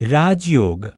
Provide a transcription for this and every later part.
राजयोग,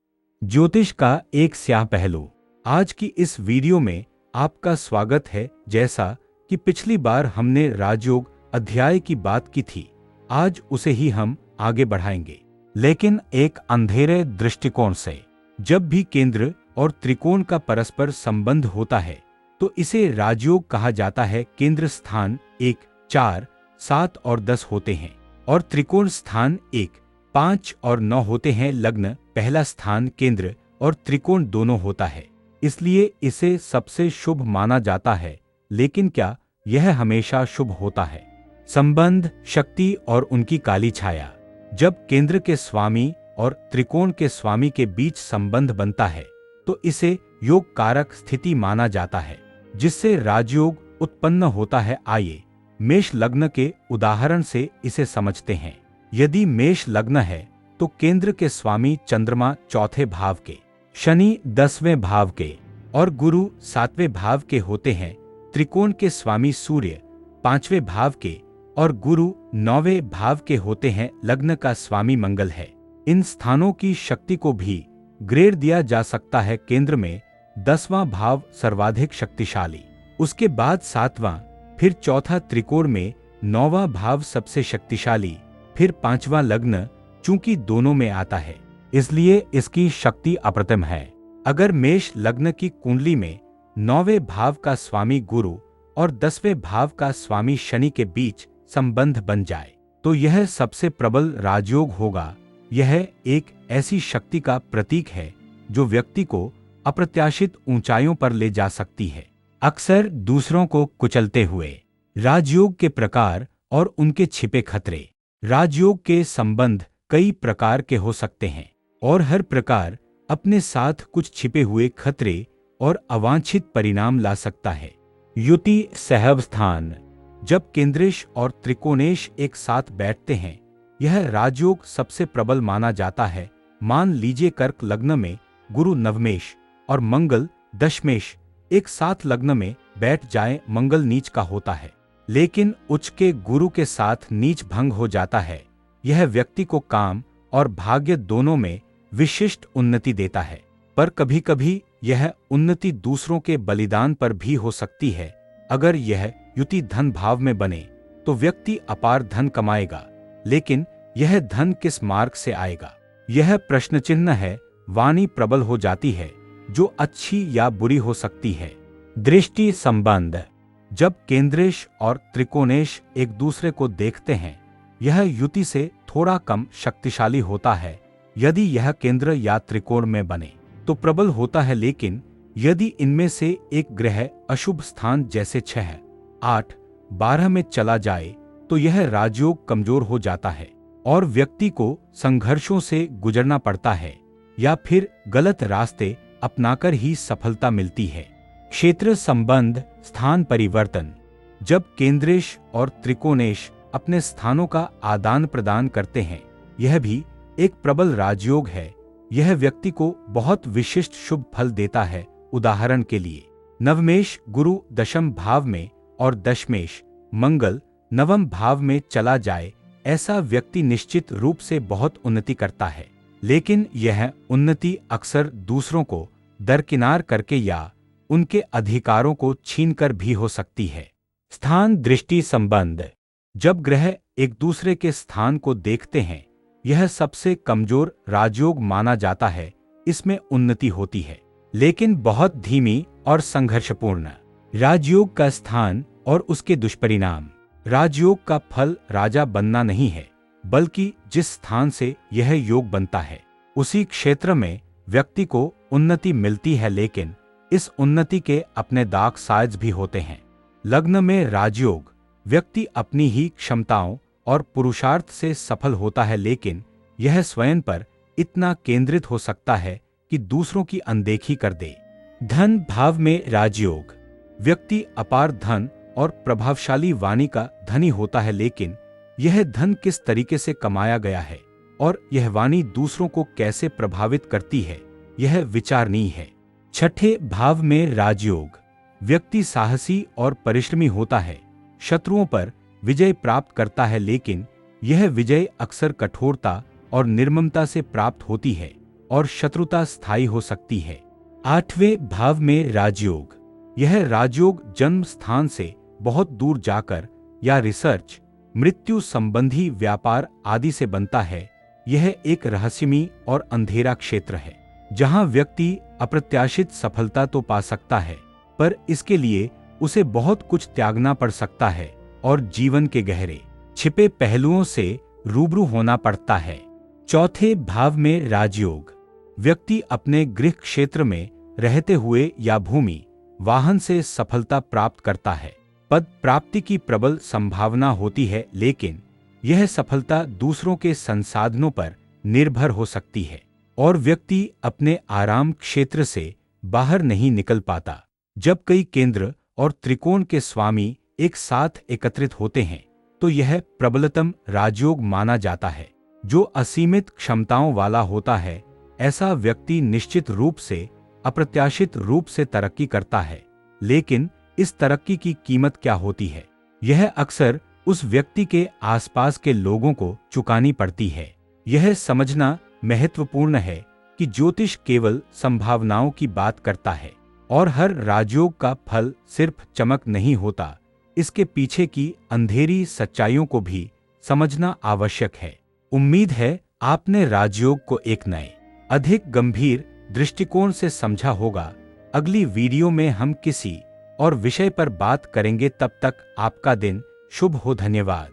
ज्योतिष का एक स्याह पहलू। आज की इस वीडियो में आपका स्वागत है। जैसा कि पिछली बार हमने राजयोग अध्याय की बात की थी, आज उसे ही हम आगे बढ़ाएंगे, लेकिन एक अंधेरे दृष्टिकोण से। जब भी केंद्र और त्रिकोण का परस्पर संबंध होता है तो इसे राजयोग कहा जाता है। केंद्र स्थान 1, 4, 7 और 10 होते हैं और त्रिकोण स्थान 1, 5 और 9 होते हैं। लग्न पहला स्थान केंद्र और त्रिकोण दोनों होता है, इसलिए इसे सबसे शुभ माना जाता है। लेकिन क्या यह हमेशा शुभ होता है? संबंध, शक्ति और उनकी काली छाया। जब केंद्र के स्वामी और त्रिकोण के स्वामी के बीच संबंध बनता है तो इसे योग कारक स्थिति माना जाता है, जिससे राजयोग उत्पन्न होता है। आइए मेष लग्न के उदाहरण से इसे समझते हैं। यदि मेष लग्न है तो केंद्र के स्वामी चंद्रमा चौथे भाव के, शनि 10वें भाव के और गुरु 7वें भाव के होते हैं। त्रिकोण के स्वामी सूर्य 5वें भाव के और गुरु 9वें भाव के होते हैं। लग्न का स्वामी मंगल है। इन स्थानों की शक्ति को भी ग्रेड दिया जा सकता है। केंद्र में 10वां भाव सर्वाधिक शक्तिशाली, उसके बाद 7वां, फिर चौथा। त्रिकोण में 9वां भाव सबसे शक्तिशाली, फिर 5वां। लग्न चूंकि दोनों में आता है इसलिए इसकी शक्ति अप्रतिम है। अगर मेष लग्न की कुंडली में 9वें भाव का स्वामी गुरु और 10वें भाव का स्वामी शनि के बीच संबंध बन जाए तो यह सबसे प्रबल राजयोग होगा। यह एक ऐसी शक्ति का प्रतीक है जो व्यक्ति को अप्रत्याशित ऊंचाइयों पर ले जा सकती है, अक्सर दूसरों को कुचलते हुए। राजयोग के प्रकार और उनके छिपे खतरे। राजयोग के संबंध कई प्रकार के हो सकते हैं और हर प्रकार अपने साथ कुछ छिपे हुए खतरे और अवांछित परिणाम ला सकता है। युति सहवस्थान। जब केंद्रेश और त्रिकोणेश एक साथ बैठते हैं, यह राजयोग सबसे प्रबल माना जाता है। मान लीजिए कर्क लग्न में गुरु नवमेश और मंगल दशमेश एक साथ लग्न में बैठ जाए। मंगल नीच का होता है, लेकिन उच्च के गुरु के साथ नीच भंग हो जाता है। यह व्यक्ति को काम और भाग्य दोनों में विशिष्ट उन्नति देता है, पर कभी कभी यह उन्नति दूसरों के बलिदान पर भी हो सकती है। अगर यह युति धन भाव में बने तो व्यक्ति अपार धन कमाएगा, लेकिन यह धन किस मार्ग से आएगा, यह प्रश्न चिन्ह है। वाणी प्रबल हो जाती है जो अच्छी या बुरी हो सकती है। दृष्टि संबंध। जब केंद्रेश और त्रिकोणेश एक दूसरे को देखते हैं, यह युति से थोड़ा कम शक्तिशाली होता है। यदि यह केंद्र या त्रिकोण में बने तो प्रबल होता है, लेकिन यदि इनमें से एक ग्रह अशुभ स्थान जैसे 6, 8, 12 में चला जाए तो यह राजयोग कमजोर हो जाता है और व्यक्ति को संघर्षों से गुजरना पड़ता है या फिर गलत रास्ते अपनाकर ही सफलता मिलती है। क्षेत्र संबंध, स्थान परिवर्तन। जब केंद्रेश और त्रिकोणेश अपने स्थानों का आदान प्रदान करते हैं, यह भी एक प्रबल राजयोग है। यह व्यक्ति को बहुत विशिष्ट शुभ फल देता है। उदाहरण के लिए नवमेश गुरु दशम भाव में और दशमेश मंगल नवम भाव में चला जाए, ऐसा व्यक्ति निश्चित रूप से बहुत उन्नति करता है, लेकिन यह उन्नति अक्सर दूसरों को दरकिनार करके या उनके अधिकारों को छीनकर भी हो सकती है। स्थान दृष्टि संबंध। जब ग्रह एक दूसरे के स्थान को देखते हैं, यह सबसे कमजोर राजयोग माना जाता है। इसमें उन्नति होती है, लेकिन बहुत धीमी और संघर्षपूर्ण। राजयोग का स्थान और उसके दुष्परिणाम। राजयोग का फल राजा बनना नहीं है, बल्कि जिस स्थान से यह योग बनता है उसी क्षेत्र में व्यक्ति को उन्नति मिलती है, लेकिन इस उन्नति के अपने डार्क साइड्स भी होते हैं। लग्न में राजयोग, व्यक्ति अपनी ही क्षमताओं और पुरुषार्थ से सफल होता है, लेकिन यह स्वयं पर इतना केंद्रित हो सकता है कि दूसरों की अनदेखी कर दे। धन भाव में राजयोग, व्यक्ति अपार धन और प्रभावशाली वाणी का धनी होता है, लेकिन यह धन किस तरीके से कमाया गया है और यह वाणी दूसरों को कैसे प्रभावित करती है, यह विचारणीय है। छठे भाव में राजयोग, व्यक्ति साहसी और परिश्रमी होता है, शत्रुओं पर विजय प्राप्त करता है, लेकिन यह विजय अक्सर कठोरता और निर्ममता से प्राप्त होती है और शत्रुता स्थायी हो सकती है। 8वें भाव में राजयोग। यह राजयोग जन्म स्थान से बहुत दूर जाकर या रिसर्च, मृत्यु संबंधी व्यापार आदि से बनता है। यह एक रहस्यमयी और अंधेरा क्षेत्र है जहां व्यक्ति अप्रत्याशित सफलता तो पा सकता है, पर इसके लिए उसे बहुत कुछ त्यागना पड़ सकता है और जीवन के गहरे छिपे पहलुओं से रूबरू होना पड़ता है। 4थे भाव में राजयोग। व्यक्ति अपने गृह क्षेत्र में रहते हुए या भूमि, वाहन से सफलता प्राप्त करता है। पद प्राप्ति की प्रबल संभावना होती है, लेकिन यह सफलता दूसरों के संसाधनों पर निर्भर हो सकती है और व्यक्ति अपने आराम क्षेत्र से बाहर नहीं निकल पाता। जब कई केंद्र और त्रिकोण के स्वामी एक साथ एकत्रित होते हैं तो यह प्रबलतम राजयोग माना जाता है, जो असीमित क्षमताओं वाला होता है। ऐसा व्यक्ति निश्चित रूप से अप्रत्याशित रूप से तरक्की करता है, लेकिन इस तरक्की की कीमत क्या होती है, यह अक्सर उस व्यक्ति के आसपास के लोगों को चुकानी पड़ती है। यह समझना महत्वपूर्ण है कि ज्योतिष केवल संभावनाओं की बात करता है और हर राजयोग का फल सिर्फ चमक नहीं होता, इसके पीछे की अंधेरी सच्चाइयों को भी समझना आवश्यक है। उम्मीद है आपने राजयोग को एक नए, अधिक गंभीर दृष्टिकोण से समझा होगा। अगली वीडियो में हम किसी और विषय पर बात करेंगे। तब तक आपका दिन शुभ हो। धन्यवाद।